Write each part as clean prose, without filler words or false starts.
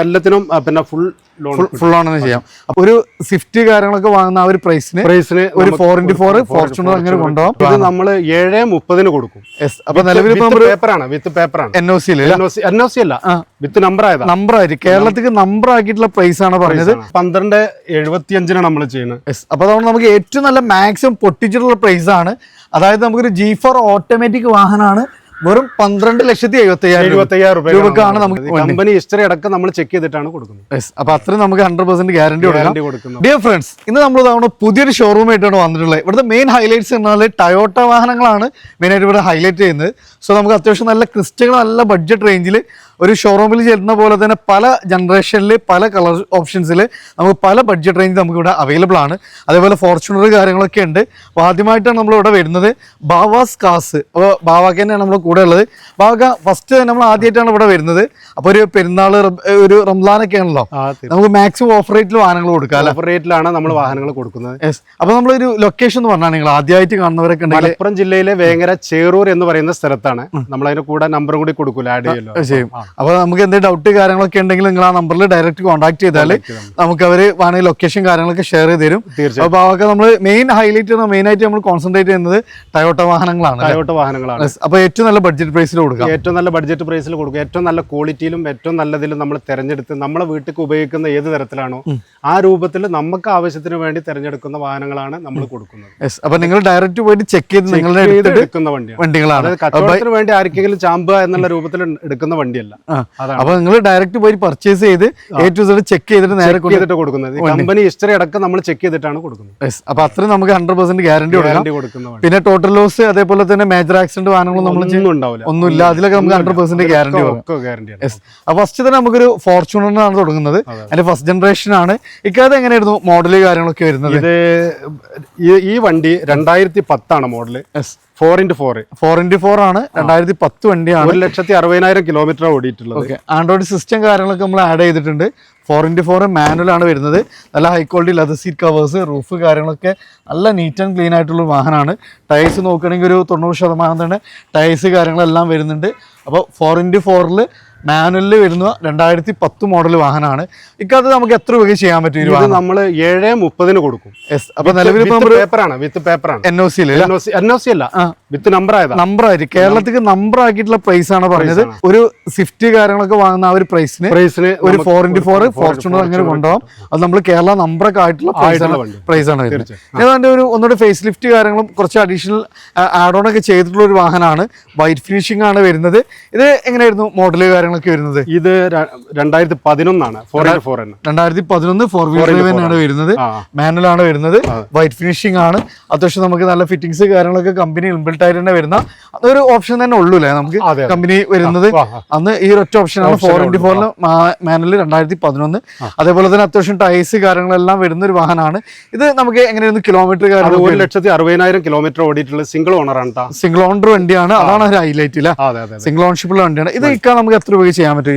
എല്ലാത്തിനും പിന്നെ ഫുൾ ആണെന്ന് ചെയ്യാം. അപ്പൊ ഒരു സ്വിഫ്റ്റ് കാര്യങ്ങളൊക്കെ വാങ്ങുന്ന ആ ഒരു പ്രൈസിന് ഒരു 4x4 ഫോർച്യൂണർ അങ്ങനെ കൊണ്ടുപോകാം. ഇത് നമ്മൾ 7:30 കൊടുക്കും. അപ്പൊ നിലവിൽ പേപ്പറാണ്, വിത്ത് പേപ്പറാണ്, NOC അല്ല, വിത്ത് നമ്പർ ആയിരിക്കും. കേരളത്തിക്ക് നമ്പർ ആക്കിയിട്ടുള്ള പ്രൈസ് ആണ് പറഞ്ഞത്. 12.75 നമ്മൾ ചെയ്യുന്നത്. അപ്പൊ അതുകൊണ്ട് നമുക്ക് ഏറ്റവും നല്ല മാക്സിമം പൊട്ടിച്ചിട്ടുള്ള പ്രൈസ് ആണ്. അതായത് നമുക്കൊരു G4 ഓട്ടോമാറ്റിക് വാഹനമാണ്. വെറും 12,70,000 രൂപക്കാണ് നമുക്ക് കമ്പനി ഹിസ്റ്ററി അടക്കം നമ്മൾ ചെക്ക് ചെയ്തിട്ടാണ് കൊടുക്കുന്നത്. അപ്പൊ അത്രയും നമുക്ക് 100% ഗ്യാരണ്ടി കൊടുക്കണം. ഡിയർ ഫ്രണ്ട്സ്, ഇന്ന് നമ്മൾ പുതിയൊരു ഷോറൂം ആയിട്ടാണ് വന്നിട്ടുള്ളത്. ഇവിടുത്തെ മെയിൻ ഹൈലൈറ്റ്സ് എന്നാൽ ടയോട്ട വാഹനങ്ങളാണ് മെയിനായിട്ട് ഇവിടെ ഹൈലൈറ്റ് ചെയ്യുന്നത്. സോ നമുക്ക് അത്യാവശ്യം നല്ല ക്രിസ്റ്റകൾ, നല്ല ബഡ്ജറ്റ് റേഞ്ചിൽ ഒരു ഷോറൂമിൽ ചെല്ലുന്ന പോലെ തന്നെ പല ജനറേഷനിൽ പല കളർ ഓപ്ഷൻസിൽ നമുക്ക് പല ബഡ്ജറ്റ് റേഞ്ച് നമുക്ക് ഇവിടെ അവൈലബിൾ ആണ്. അതേപോലെ ഫോർച്യൂണർ കാര്യങ്ങളൊക്കെ ഉണ്ട്. അപ്പോൾ ആദ്യമായിട്ടാണ് നമ്മൾ ഇവിടെ വരുന്നത് ബാവാസ് കാസ്. അപ്പോൾ ബാവാക്ക് തന്നെയാണ് നമ്മൾ കൂടെ ഉള്ളത്. ബാവാക്ക ഫസ്റ്റ് നമ്മൾ ആദ്യമായിട്ടാണ് ഇവിടെ വരുന്നത്. അപ്പോൾ ഒരു പെരുന്നാൾ, ഒരു റംസാനൊക്കെ ആണല്ലോ, നമുക്ക് മാക്സിമം ഓഫർ റേറ്റിൽ വാഹനങ്ങൾ കൊടുക്കാം. ഓഫർ റേറ്റിലാണ് നമ്മൾ വാഹനങ്ങൾ കൊടുക്കുന്നത്. അപ്പോൾ നമ്മളൊരു ലൊക്കേഷൻ എന്ന് പറഞ്ഞാൽ നിങ്ങൾ ആദ്യമായിട്ട് കാണുന്നവരൊക്കെ ഉണ്ടെങ്കിൽ മലപ്പുറം ജില്ലയിലെ വേങ്ങര ചേറൂർ എന്ന് പറയുന്ന സ്ഥലത്താണ്. നമ്മൾ അതിന് കൂടെ നമ്പറും കൂടി കൊടുക്കൂല, ആഡ് ചെയ്യും. അപ്പോൾ നമുക്ക് എന്തെങ്കിലും ഡൗട്ട് കാര്യങ്ങളൊക്കെ ഉണ്ടെങ്കിൽ നിങ്ങൾ ആ നമ്പറിൽ ഡയറക്റ്റ് കോൺടാക്ട് ചെയ്താൽ നമുക്ക് അവർ വേണമെങ്കിൽ ലൊക്കേഷൻ കാര്യങ്ങളൊക്കെ ഷെയർ ചെയ്ത് തരും. അപ്പോൾ അതൊക്കെ നമ്മൾ മെയിൻ ആയിട്ട് നമ്മൾ കോൺസെൻട്രേറ്റ് ചെയ്യുന്നത് ടയോട്ട വാഹനങ്ങളാണ്. അപ്പോൾ ഏറ്റവും നല്ല ബഡ്ജറ്റ് പ്രൈസിൽ കൊടുക്കാം. ഏറ്റവും നല്ല ബഡ്ജറ്റ് പ്രൈസിൽ കൊടുക്കും. ഏറ്റവും നല്ല ക്വാളിറ്റിയിലും ഏറ്റവും നല്ലതിലും നമ്മൾ തിരഞ്ഞെടുത്ത് നമ്മളെ വീട്ടിൽ ഉപയോഗിക്കുന്ന ഏത് തരത്തിലാണോ ആ രൂപത്തിൽ നമുക്ക് ആവശ്യത്തിന് വേണ്ടി തിരഞ്ഞെടുക്കുന്ന വാഹനങ്ങളാണ് നമ്മൾ കൊടുക്കുന്നത്. അപ്പോൾ നിങ്ങൾ ഡയറക്റ്റ് പോയിട്ട് ചെക്ക് ചെയ്ത് നിങ്ങളുടെ എടുക്കുന്ന വണ്ടികളാണ്. കച്ചവടത്തിന് വേണ്ടി ആർക്കെങ്കിലും ചാമ്പ എന്നുള്ള രൂപത്തിൽ എടുക്കുന്ന വണ്ടിയല്ല. അപ്പൊ നിങ്ങൾ ഡയറക്റ്റ് പോയി പർച്ചേസ് ചെയ്ത് A to Z ചെക്ക് ചെയ്തിട്ട് നേരെ കൊടുക്കുന്നത്. കമ്പനി ഹിസ്റ്ററി അടക്കം നമ്മൾ ചെക്ക് ചെയ്തിട്ടാണ് കൊടുക്കുന്നത്. അപ്പൊ അത്രയും നമുക്ക് 100% ഗ്യാരണ്ടി കൊടുക്കുന്നത്. പിന്നെ ടോട്ടൽ ലോസ്, അതേപോലെ തന്നെ മേജർ ആക്സിഡന്റ് വാഹനങ്ങൾ നമ്മൾ ഒന്നുമില്ല, അതിലൊക്കെ നമുക്ക് 100% ഗ്യാരണ്ടി കൊടുക്കും. അപ്പൊ ഫസ്റ്റ് തന്നെ നമുക്കൊരു ഫോർച്യൂണറിനാണ് തുടങ്ങുന്നത്. അതിന്റെ ഫസ്റ്റ് ജനറേഷൻ ആണ്. ഇക്കാലത്ത് എങ്ങനെയായിരുന്നു മോഡല് കാര്യങ്ങളൊക്കെ വരുന്നത്? ഇത് ഈ വണ്ടി 2010 മോഡല്. 4x4 ആണ്. 2010 വണ്ടിയാണ്. 1,60,000 കിലോമീറ്റർ ഓടിയിട്ടുള്ളത്. ആൻഡ്രോയിഡ് സിസ്റ്റം കാര്യങ്ങളൊക്കെ നമ്മൾ ആഡ് ചെയ്തിട്ടുണ്ട്. 4x4 മാനുവൽ ആണ് വരുന്നത്. നല്ല high quality leather seat covers, roof കാര്യങ്ങളൊക്കെ നല്ല നീറ്റ് ആൻഡ് ക്ലീൻ ആയിട്ടുള്ള വാഹനമാണ്. ടയേഴ്സ് നോക്കുകയാണെങ്കിൽ ഒരു 90% തന്നെ ടയേഴ്സ് കാര്യങ്ങളെല്ലാം വരുന്നുണ്ട്. അപ്പോൾ 4x4 മാനുവലിൽ വരുന്ന 2010 മോഡൽ വാഹനമാണ്. ഇക്കാലത്ത് നമുക്ക് എത്ര രൂപ ചെയ്യാൻ പറ്റും? നമ്മൾ 7:30 കൊടുക്കും. അപ്പൊ നിലവിൽ പേപ്പറാണ്, വിത്ത് പേപ്പറാണ്, NOC അല്ല, വിത്ത് നമ്പർ ആയിരിക്കും. കേരളത്തിക്ക് നമ്പർ ആക്കിയിട്ടുള്ള പ്രൈസ് ആണ് പറഞ്ഞത്. ഒരു സ്വിഫ്റ്റ് കാര്യങ്ങളൊക്കെ വാങ്ങുന്ന ആ ഒരു പ്രൈസിന് ഒരു 4x4 ഫോർച്യൂണർ അങ്ങനെ കൊണ്ടുപോകാം. അത് നമ്മൾ കേരള നമ്പറൊക്കെ ആയിട്ടുള്ള പ്രൈസ് ആണ് വരുന്നത്. ഏതാണ്ട് ഒന്നുകൂടെ ഫേസ് ലിഫ്റ്റ് കാര്യങ്ങളും കുറച്ച് അഡീഷണൽ ആഡ് ഓൺ ഒക്കെ ചെയ്തിട്ടുള്ള ഒരു വാഹനമാണ്. വൈറ്റ് ഫിനിഷിംഗ് ആണ് വരുന്നത്. ഇത് എങ്ങനെയായിരുന്നു മോഡല് കാര്യങ്ങളൊക്കെ വരുന്നത്? ഇത് 2011 2011 4 വീലർ ഡ്രൈവ് ആണ് വരുന്നത്. മാനുവൽ ആണ് വരുന്നത്. വൈറ്റ് ഫിനിഷിംഗ് ആണ്. അത്യാവശ്യം നമുക്ക് നല്ല ഫിറ്റിംഗ്സ് കാര്യങ്ങളൊക്കെ കമ്പനി ഇൻബിൽട്ട് ആയിട്ട് തന്നെ വരുന്ന അതൊരു ഓപ്ഷൻ തന്നെ ഉള്ളൂ അല്ലേ നമുക്ക് കമ്പനി വരുന്നത്. അന്ന് ഈ ഒറ്റ ഓപ്ഷനാണ് 4x4 മാനുവൽ 2011. അതേപോലെ തന്നെ അത്യാവശ്യം ടയേഴ്സ് കാര്യങ്ങളെല്ലാം വരുന്ന ഒരു വാഹനമാണ്. ഇത് നമുക്ക് എങ്ങനെയായിരുന്നു കിലോമീറ്റർ? 1,60,000 കിലോമീറ്റർ ഓടിയിട്ടുള്ള സിംഗിൾ ഓണർ ആണ്. സിംഗിൾ ഓണർ വണ്ടിയാണ്. അതാണ് ഒരു ഹൈലൈറ്റ് ഇല്ല. സിംഗിൾ ഓൺഷിപ്പുള്ള വണ്ടിയാണ്. ഇത് ഇക്കാൻ നമുക്ക് എത്ര രൂപ ചെയ്യാൻ പറ്റും?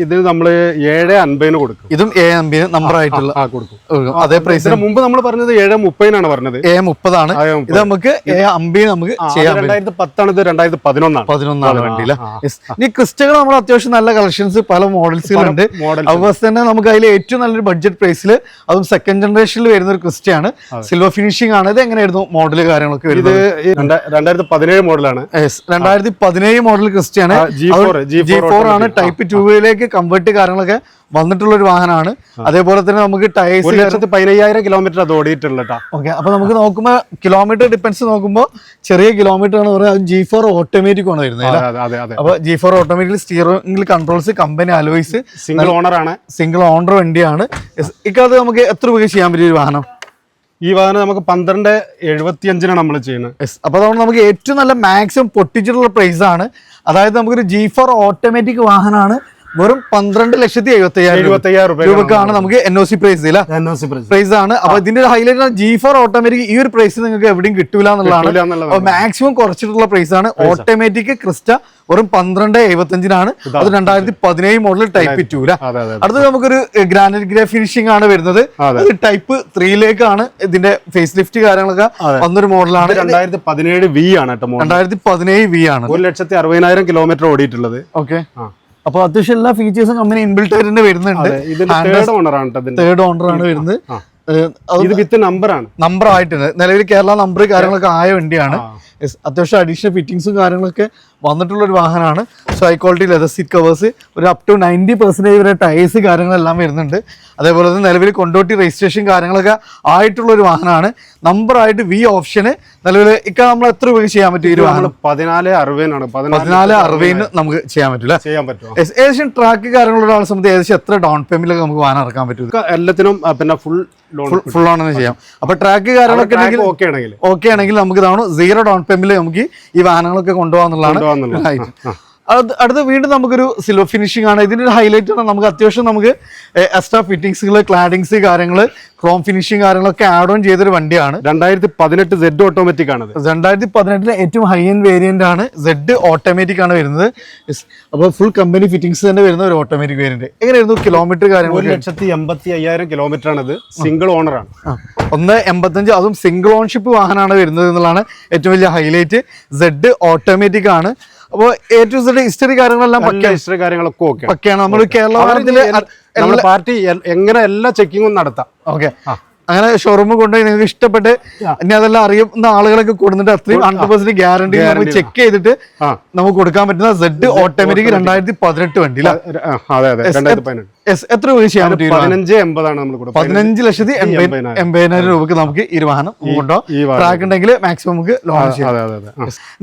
ഇത് നമ്മള് 7:50 കൊടുക്കും. ഇതും 7:50 നമ്പർ ആയിട്ടുള്ള അതേ പ്രൈസ്. മുമ്പ് നമ്മൾ പറഞ്ഞത് 7:30 പറഞ്ഞത്. 7:30 ആണ്. ഇത് നമുക്ക് 7:50 നമുക്ക് ചെയ്യാം. 2010 ഇത് 2011 വണ്ടിയില്ല. ഈ ക്രിസ്റ്റകൾ നമ്മൾ അത്യാവശ്യം നല്ല കളക്ഷൻസ് പല മോഡൽസുകളുണ്ട്. അതുപോലെ തന്നെ നമുക്ക് അതിൽ ഏറ്റവും നല്ലൊരു ബഡ്ജറ്റ് പ്രൈസിൽ അതും സെക്കൻഡ് ജനറേഷനിൽ വരുന്ന ഒരു ക്രിസ്റ്റയാണ്. സിൽവർ ഫിനിഷിംഗ് ആണ്. ഇത് എങ്ങനെയായിരുന്നു മോഡല് കാര്യങ്ങളൊക്കെ വരുന്നത്? 2017 മോഡലാണ്. 2017 മോഡൽ ക്രിസ്റ്റയാണ്. G4 ആണ്. ടൈപ്പ് 2 കൺവേർട്ട് കാര്യങ്ങളൊക്കെ വന്നിട്ടുള്ള ഒരു വാഹനമാണ്. അതേപോലെ തന്നെ നമുക്ക് ടയേഴ്സ് 1,15,000 കിലോമീറ്റർ അത് ഓടിയിട്ടുള്ളത്. ഓക്കെ. അപ്പൊ നമുക്ക് നോക്കുമ്പോൾ കിലോമീറ്റർ ഡിപ്പെൻസ് നോക്കുമ്പോൾ ചെറിയ കിലോമീറ്റർ ആണ് പറയുന്നത്. G4 ഓട്ടോമാറ്റിക് ആണ് വരുന്നത്. അപ്പൊ G4 automatic steering controls, company alloys, single owner ആണ്. സിംഗിൾ ഓണർ വണ്ടിയാണ്. ഇക്കാലത്ത് നമുക്ക് എത്ര രൂപ ചെയ്യാൻ പറ്റിയ ഒരു വാഹനം? ഈ വാഹനം നമുക്ക് 12.75 നമ്മൾ ചെയ്യുന്നത്. അപ്പൊ അതുകൊണ്ട് നമുക്ക് ഏറ്റവും നല്ല മാക്സിമം പൊട്ടിച്ചിട്ടുള്ള പ്രൈസ് ആണ്. അതായത് നമുക്കൊരു G4 ഓട്ടോമാറ്റിക് വാഹനമാണ്. വെറും 12,70,000 രൂപക്കാണ് നമുക്ക് NOC പ്രൈസ് ആണ്. അപ്പൊ ഇതിന്റെ ഒരു ഹൈലൈറ്റ് G4 ഓട്ടോമാറ്റിക് ഈ ഒരു പ്രൈസ് നിങ്ങൾക്ക് എവിടെയും കിട്ടൂല എന്നുള്ളതാണ്. മാക്സിമം കുറച്ചിട്ടുള്ള പ്രൈസ് ആണ്. ഓട്ടോമാറ്റിക് ക്രിസ്റ്റ വെറും 12.75 അത് 2017 മോഡൽ ടൈപ്പ് 2. അടുത്തത് നമുക്കൊരു ഗ്രാനൈറ്റ് ഗ്രേ ഫിനിഷിംഗ് ആണ് വരുന്നത്. ടൈപ്പ് 3 ഇതിന്റെ ഫേസ് ലിഫ്റ്റ് കാര്യങ്ങളൊക്കെ വന്നൊരു മോഡലാണ്. 2017 V ആണ്. 2017 V ആണ്. 1,60,000 കിലോമീറ്റർ ഓടിയിട്ടുള്ളത്. ഓക്കെ. അപ്പൊ അത്യാവശ്യം എല്ലാ ഫീച്ചേഴ്സും കമ്പനി ഇൻബിൽട്ട് ആയിട്ട് വരുന്നുണ്ട്. തേർഡ് ഓണറാണ് തേർഡ് ഓണർ ആണ് വരുന്നത്. ഇത് വിത്ത് നമ്പറാണ്, നമ്പർ ആയിട്ടുണ്ട്. നിലവിൽ കേരള നമ്പർ കാര്യങ്ങളൊക്കെ ആയ വണ്ടിയാണ്. അത്യാവശ്യം അഡീഷണൽ ഫിറ്റിംഗ്സും കാര്യങ്ങളൊക്കെ വന്നിട്ടുള്ള ഒരു വാഹനമാണ്. So high quality leather seat covers, ഒരു അപ് ടു 90% വരെ ടയേഴ്സ് കാര്യങ്ങളെല്ലാം വരുന്നുണ്ട്. അതേപോലെ തന്നെ നിലവിൽ കൊണ്ടോട്ടി രജിസ്ട്രേഷൻ കാര്യങ്ങളൊക്കെ ആയിട്ടുള്ള ഒരു വാഹനമാണ്. നമ്പറായിട്ട് വി ഓപ്ഷന് നിലവിൽ നമ്മൾ എത്ര രൂപ ചെയ്യാൻ പറ്റും? 1460 നമുക്ക് ചെയ്യാൻ പറ്റില്ല. ഏകദേശം ട്രാക്ക് കാര്യങ്ങളുള്ള ആളെ സംബന്ധിച്ച് ഏകദേശം എത്ര ഡൗൺ പേയ്മെന്റിലൊക്കെ നമുക്ക് വാഹനം ഇറക്കാൻ പറ്റും? എല്ലാത്തിനും പിന്നെ ഫുൾ ഓൺ ചെയ്യാം. അപ്പൊ ട്രാക്ക് കാര്യങ്ങളൊക്കെ ഓക്കെ ആണെങ്കിൽ നമുക്ക് ഇതാണ് 0 ഡൗൺ പേയ്മെന്റിൽ നമുക്ക് ഈ വാഹനങ്ങളൊക്കെ കൊണ്ടുപോകാന്നുള്ളതാണ്. അടുത്ത വീണ്ടും നമുക്കൊരു സിൽവർ ഫിനിഷിംഗ് ആണ്. ഇതിന്റെ ഒരു ഹൈലൈറ്റ് ആണ് നമുക്ക് അത്യാവശ്യം നമുക്ക് എക്സ്ട്രാ ഫിറ്റിംഗ്സുകൾ, ക്ലാഡിങ്സ് കാര്യങ്ങൾ, ക്രോം ഫിനിഷിംഗ് കാര്യങ്ങളൊക്കെ ആഡ് ഓൺ ചെയ്തൊരു വണ്ടിയാണ്. 2018 Z ഓട്ടോമാറ്റിക് ആണ്. 2018 ഏറ്റവും ഹൈ എൻഡ് വേരിയന്റ് ആണ്. Z ഓട്ടോമാറ്റിക് ആണ് വരുന്നത്. അപ്പോൾ ഫുൾ കമ്പനി ഫിറ്റിംഗ്സ് തന്നെ വരുന്ന ഒരു ഓട്ടോമാറ്റിക് വേരിയന്റ്. എങ്ങനെയായിരുന്നു കിലോമീറ്റർ കാര്യങ്ങൾ? 1,85,000 കിലോമീറ്റർ ആണ്. ഇത് സിംഗിൾ ഓണർ ആണ്. 1.85, അതും സിംഗിൾ ഓൺഷിപ്പ് വാഹനമാണ് വരുന്നത് എന്നുള്ളതാണ് ഏറ്റവും വലിയ ഹൈലൈറ്റ്. Z ഓട്ടോമാറ്റിക് ആണ്. അപ്പോൾ A to Z ഹിസ്റ്ററി കാര്യങ്ങളെല്ലാം പക്കയാണ്. നമ്മൾ കേരള പാർട്ടി എങ്ങനെ എല്ലാ ചെക്കിങ്ങും നടത്താം. ഓക്കെ, അങ്ങനെ ഷോറൂമിൽ കൊണ്ടുപോയി നിങ്ങൾക്ക് ഇഷ്ടപ്പെട്ട് ഇനി അതെല്ലാം അറിയുന്ന ആളുകളൊക്കെ കൊടുത്തിട്ട് അത്രയും 100% ഗ്യാരണ്ടി ചെക്ക് ചെയ്തിട്ട് നമുക്ക് കൊടുക്കാൻ പറ്റുന്ന Z ഓട്ടോമാറ്റിക് 2018 വണ്ടി. എത്ര രൂപ ചെയ്യാൻ പറ്റും? 15,80,000 രൂപക്ക് നമുക്ക് ഈ വാഹനം കൊണ്ടുപോകാം. ട്രാക്ക് ഉണ്ടെങ്കിൽ മാക്സിമം നമുക്ക് ലോൺ ചെയ്യാം.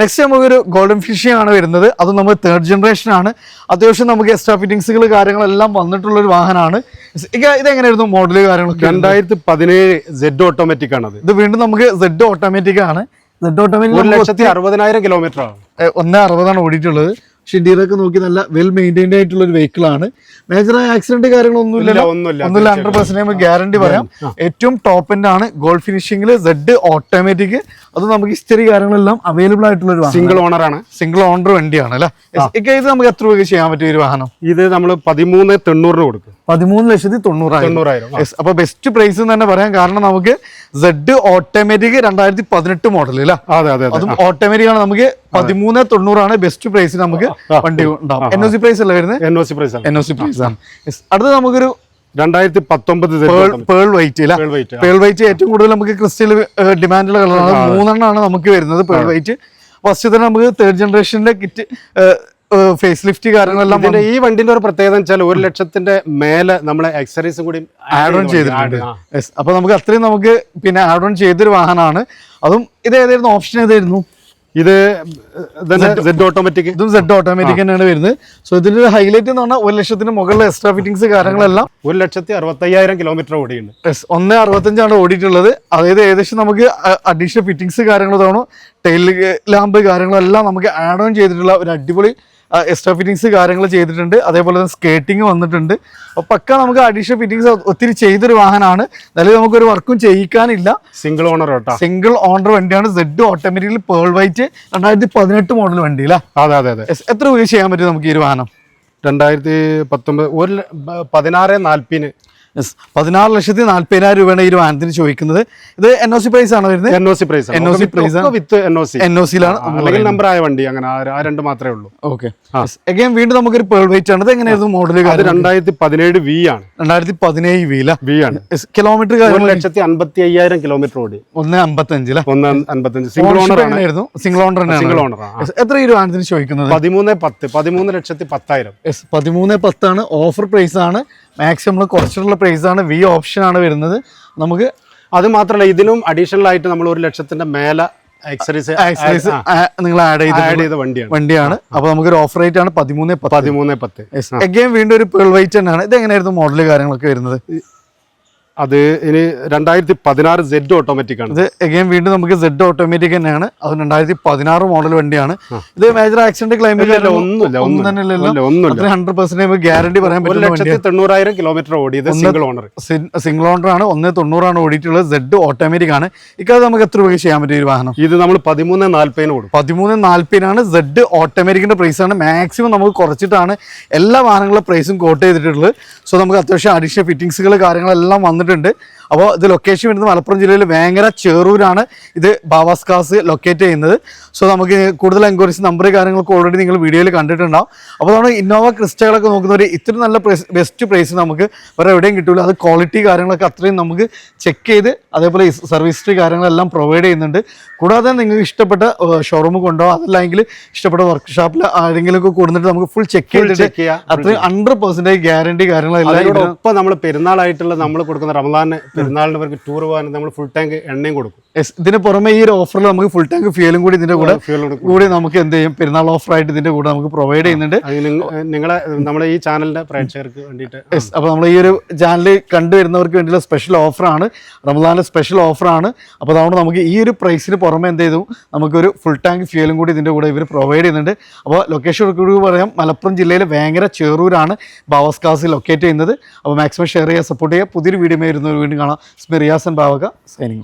നെക്സ്റ്റ് നമുക്കൊരു ഗോൾഡൻ ഫിഷിംഗ് ആണ് വരുന്നത്. അത് നമ്മൾ 3rd ജനറേഷൻ ആണ്. അത്യാവശ്യം നമുക്ക് എക്സ്ട്രാ ഫിറ്റിംഗ്സുകൾ കാര്യങ്ങളെല്ലാം വന്നിട്ടുള്ള ഒരു വാഹനമാണ്. ഇതെങ്ങനെയായിരുന്നു മോഡല് കാര്യങ്ങളൊക്കെ? 2017 Z ഓട്ടോമാറ്റിക് ആണ്. ഇത് വീണ്ടും നമുക്ക് Z ഓട്ടോമാറ്റിക് ആണ്. Z ഓട്ടോമാറ്റിക് 1,60,000 കിലോമീറ്റർ ആണ്. 1.60 ഓടിയിട്ടുള്ളത്. പക്ഷെ ഇന്ത്യയിലൊക്കെ നോക്കി നല്ല വെൽ മെയിൻറ്റൈൻഡ് ആയിട്ടുള്ള ഒരു വെഹിക്കിൾ ആണ്. മേജറായ ആക്സിഡന്റ് കാര്യങ്ങളൊന്നുമില്ല. 100% ഗ്യാരണ്ടി പറയാം. ഏറ്റവും ടോപ്പ് എൻഡ് ആണ്. ഗോൾഡ് ഫിനിഷിംഗിൽ Z ഓട്ടോമാറ്റിക്. അത് നമുക്ക് ഹിസ്റ്ററി കാര്യങ്ങളെല്ലാം അവൈലബിൾ ആയിട്ടുള്ള ഒരു സിംഗിൾ ഓണർ ആണ്. സിംഗിൾ ഓണർ വണ്ടിയാണ് അല്ലെ. ഇത് നമുക്ക് എത്ര രൂപ ചെയ്യാൻ പറ്റും ഈ വാഹനം? ഇത് നമ്മൾ 13,90,000 കൊടുക്കും. 13,90,000. അപ്പൊ ബെസ്റ്റ് പ്രൈസ് തന്നെ പറയാം. കാരണം നമുക്ക് Z ഓട്ടോമാറ്റിക് 2018 മോഡൽ അല്ലേ. അതും ഓട്ടോമാറ്റിക് ആണ്. നമുക്ക് 13,90,000 ആണ് ബെസ്റ്റ് പ്രൈസ് നമുക്ക് വണ്ടി ഉണ്ടാവും. NOC പ്രൈസ് അല്ലേ വരുന്നത്? NOC പ്രൈസ് ആണ്. അടുത്ത നമുക്കൊരു 2019 പേൾ വൈറ്റ് അല്ലേ. പേൾ വൈറ്റ് ഏറ്റവും കൂടുതൽ നമുക്ക് ക്രിസ്റ്റൽ ഡിമാൻഡുള്ള കളറാണ്. 3 നമുക്ക് വരുന്നത് പേൾ വൈറ്റ്. ഫസ്റ്റ് തന്നെ നമുക്ക് 3rd ജനറേഷന്റെ കിറ്റ് ഫേസ് ലിഫ്റ്റ് കാര്യങ്ങളെല്ലാം. ഈ വണ്ടിന്റെ ഒരു പ്രത്യേകത വെച്ചാൽ 1,00,000 മേലെ നമ്മളെ ആക്സറീസും കൂടി ആഡ് ഓൺ ചെയ്തിട്ടുണ്ട്. അപ്പൊ നമുക്ക് അത്രയും നമുക്ക് പിന്നെ ആഡ് ഓൺ ചെയ്തൊരു വാഹനമാണ്. അതും ഇത് ഏതായിരുന്നു ഓപ്ഷൻ? ഏതായിരുന്നു ഇത്? Z automatic. ഇതും Z ഓട്ടോമാറ്റിക് തന്നെയാണ് വരുന്നത്. സോ ഇതിന്റെ ഹൈലൈറ്റ് എന്ന് പറഞ്ഞാൽ 1,00,000 മുകളിലെ എക്സ്ട്രാ ഫിറ്റിംഗ്സ് കാര്യങ്ങളെല്ലാം. 1,65,000 കിലോമീറ്റർ ഓടിയുണ്ട്. 1.65 ഓടിയിട്ടുള്ളത്. അതായത് ഏകദേശം നമുക്ക് അഡീഷണൽ ഫിറ്റിംഗ്സ് കാര്യങ്ങൾ തോന്നും. ടെയിൽ ലാമ്പ് കാര്യങ്ങളെല്ലാം നമുക്ക് ആഡ് ഓൺ ചെയ്തിട്ടുള്ള ഒരു അടിപൊളി എക്സ്ട്രാ ഫിറ്റിംഗ്സ് കാര്യങ്ങൾ ചെയ്തിട്ടുണ്ട്. അതേപോലെ തന്നെ സ്കേറ്റിംഗ് വന്നിട്ടുണ്ട്. അപ്പോൾ പക്ക നമുക്ക് അഡീഷണൽ ഫിറ്റിംഗ്സ് ഒത്തിരി ചെയ്തൊരു വാഹനമാണ്. നിലവിൽ നമുക്കൊരു വർക്കും ചെയ്യിക്കാനില്ല. സിംഗിൾ ഓണർ സിംഗിൾ ഓണർ വണ്ടിയാണ്. Z automatically pearl white 2018 model വണ്ടി അല്ലേ. എത്ര രൂപ ചെയ്യാൻ പറ്റും നമുക്ക് ഈ ഒരു വാഹനം? 2019 16,40,000. 16,40,000 രൂപയാണ് ഈ ഒരു വാഹനത്തിന് ചോദിക്കുന്നത്. ഇത് NOC പ്രൈസ് ആണ് വരുന്നത്. NOC പ്രൈസ് നമ്പർ ആയ വണ്ടി. അങ്ങനെ ആ രണ്ട് മാത്രമേ ഉള്ളൂ. ഓക്കെ, അഗൈൻ വീണ്ടും നമുക്കൊരു പേൾ വൈറ്റ് ആണ്. ഇത് എങ്ങനെയായിരുന്നു മോഡൽ? 2017 V ആണ്. 2017 V ആണ്. കിലോമീറ്റർ 1,55,000 കിലോമീറ്റർ ഓടി. 1.55 1.55 സിംഗിൾ ഓണർ ആണ്. Single owner. എത്ര ഈ വാഹനത്തിന് ചോദിക്കുന്നത്? 13,10,000. 13,10,000. 13,10 ആണ്. ഓഫർ പ്രൈസ് ആണ്. മാക്സിമം കുറച്ചിട്ടുള്ള പ്രൈസ് ആണ്. വി ഓപ്ഷൻ ആണ് വരുന്നത്. നമുക്ക് അത് മാത്രമല്ല ഇതിനും അഡീഷണൽ ആയിട്ട് നമ്മൾ 1,00,000 മേലെ നിങ്ങൾ ആഡ് ചെയ്ത വണ്ടിയാണ്. അപ്പൊ നമുക്കൊരു ഓഫർ റേറ്റ് ആണ് 13,10. അഗൈൻ വീണ്ടും ഒരു പേൾ വൈറ്റ് തന്നെയാണ്. ഇത് എങ്ങനെയായിരുന്നു മോഡൽ കാര്യങ്ങളൊക്കെ വരുന്നത്? അത് ഇനി 2016 Z ഓട്ടോമാറ്റിക് ആണ്. ഇത് അഗൈൻ വീണ്ടും നമുക്ക് Z ഓട്ടോമാറ്റിക് തന്നെയാണ്. അത് 2016 മോഡൽ വണ്ടിയാണ്. ഇത് മേജർ ആക്സിഡന്റ് ക്ലൈമേറ്റ് 100% ഗ്യാരണ്ടി പറയാൻ പറ്റും. 1,90,000 കിലോമീറ്റർ ഓടിയത് സിംഗിൾ ഓണർ. സിംഗിൾ ഓണർ ആണ്. 1.90 ഓടിയിട്ടുള്ളത്. Z ഓട്ടോമാറ്റിക് ആണ്. ഇക്കാതെ നമുക്ക് എത്ര രൂപ ചെയ്യാൻ പറ്റും ഈ വാഹനം? ഇത് നമ്മൾ 13,40,000 കൊടുക്കും. 13,40,000 Z ഓട്ടോമാറ്റിക്കിന്റെ പ്രൈസ് ആണ്. മാക്സിമം നമുക്ക് കുറച്ചിട്ടാണ് എല്ലാ വാഹനങ്ങളുടെ പ്രൈസും കോട്ട് ചെയ്തിട്ടുള്ളത്. സോ നമുക്ക് അത്യാവശ്യം അഡീഷണൽ ഫിറ്റിംഗ്സുകൾ കാര്യങ്ങളെല്ലാം വന്നിട്ട് വന്നിട്ടുണ്ട്. അപ്പോൾ ഇത് ലൊക്കേഷൻ വരുന്നത് മലപ്പുറം ജില്ലയിൽ വേങ്ങര ചേറൂരാണ് ഇത് ബാവാസ് കാസ് ലൊക്കേറ്റ് ചെയ്യുന്നത്. സോ നമുക്ക് കൂടുതൽ എൻക്വയറീസ് നമ്പർ കാര്യങ്ങളൊക്കെ ഓൾറെഡി നിങ്ങൾ വീഡിയോയിൽ കണ്ടിട്ടുണ്ടാവും. അപ്പോൾ നമ്മൾ ഇന്നോവ ക്രിസ്റ്റകളൊക്കെ നോക്കുന്നവർ ഇത്ര നല്ല ബെസ്റ്റ് പ്രൈസ് നമുക്ക് വേറെ എവിടെയും കിട്ടില്ല. അത് ക്വാളിറ്റി കാര്യങ്ങളൊക്കെ അത്രയും നമുക്ക് ചെക്ക് ചെയ്ത് അതേപോലെ സർവീസ് ഹിസ്റ്ററി കാര്യങ്ങളെല്ലാം പ്രൊവൈഡ് ചെയ്യുന്നുണ്ട്. കൂടാതെ നിങ്ങൾക്ക് ഇഷ്ടപ്പെട്ട ഷോറൂം കൊണ്ടോ അതല്ലെങ്കിൽ ഇഷ്ടപ്പെട്ട വർക്ക്ഷോപ്പിൽ ആരെങ്കിലും ഒക്കെ കൊടുത്തിട്ട് നമുക്ക് ഫുൾ ചെക്ക് ചെയ്തിട്ട് അത്രയും 100% ഗ്യാരണ്ടി കാര്യങ്ങളെല്ലാം. ഒപ്പം നമ്മൾ പെരുന്നാളായിട്ടുള്ള നമ്മൾ കൊടുക്കുന്ന റമദാന് പെരുന്നാളിനവർക്ക് ടൂർ പോകാൻ നമ്മൾ ഫുൾ ടാങ്ക് എണ്ണയും കൊടുക്കും. ഇതിന് പുറമെ ഈ ഒരു ഓഫറിൽ നമുക്ക് ഫുൾ ടാങ്ക് ഫ്യൂലും കൂടി ഇതിന്റെ കൂടി നമുക്ക് എന്ത് ചെയ്യും പെരുന്നാൾ ഓഫർ ആയിട്ട് ഇതിന്റെ കൂടെ നമുക്ക് പ്രൊവൈഡ് ചെയ്യുന്നുണ്ട്. നിങ്ങളെ നമ്മുടെ ഈ ചാനലിന്റെ പ്രേക്ഷകർക്ക് വേണ്ടിയിട്ട് അപ്പോൾ നമ്മൾ ഈ ഒരു ചാനൽ കണ്ടുവരുന്നവർക്ക് വേണ്ടിയുള്ള സ്പെഷ്യൽ ഓഫറാണ്, റമദാനിലെ സ്പെഷ്യൽ ഓഫറാണ്. അപ്പോൾ അതുകൊണ്ട് നമുക്ക് ഈ ഒരു പ്രൈസിന് പുറമെ എന്ത് ചെയ്തു നമുക്കൊരു ഫുൾ ടാങ്ക് ഫ്യൂലും കൂടി ഇതിന്റെ കൂടെ ഇവർ പ്രൊവൈഡ് ചെയ്യുന്നുണ്ട്. അപ്പോൾ ലൊക്കേഷൻ കൂടി പറയാം, മലപ്പുറം ജില്ലയിലെ വേങ്ങര ചേറൂരാണ് ബാവാസ് കാസ് ലൊക്കേറ്റ് ചെയ്യുന്നത്. അപ്പോൾ മാക്സിമം ഷെയർ ചെയ്യുക, സപ്പോർട്ട് ചെയ്യുക. പുതിയൊരു വീഡിയോ വരുന്നവർ വീണ്ടും കാണാം. Riyas and Bavaka signing of.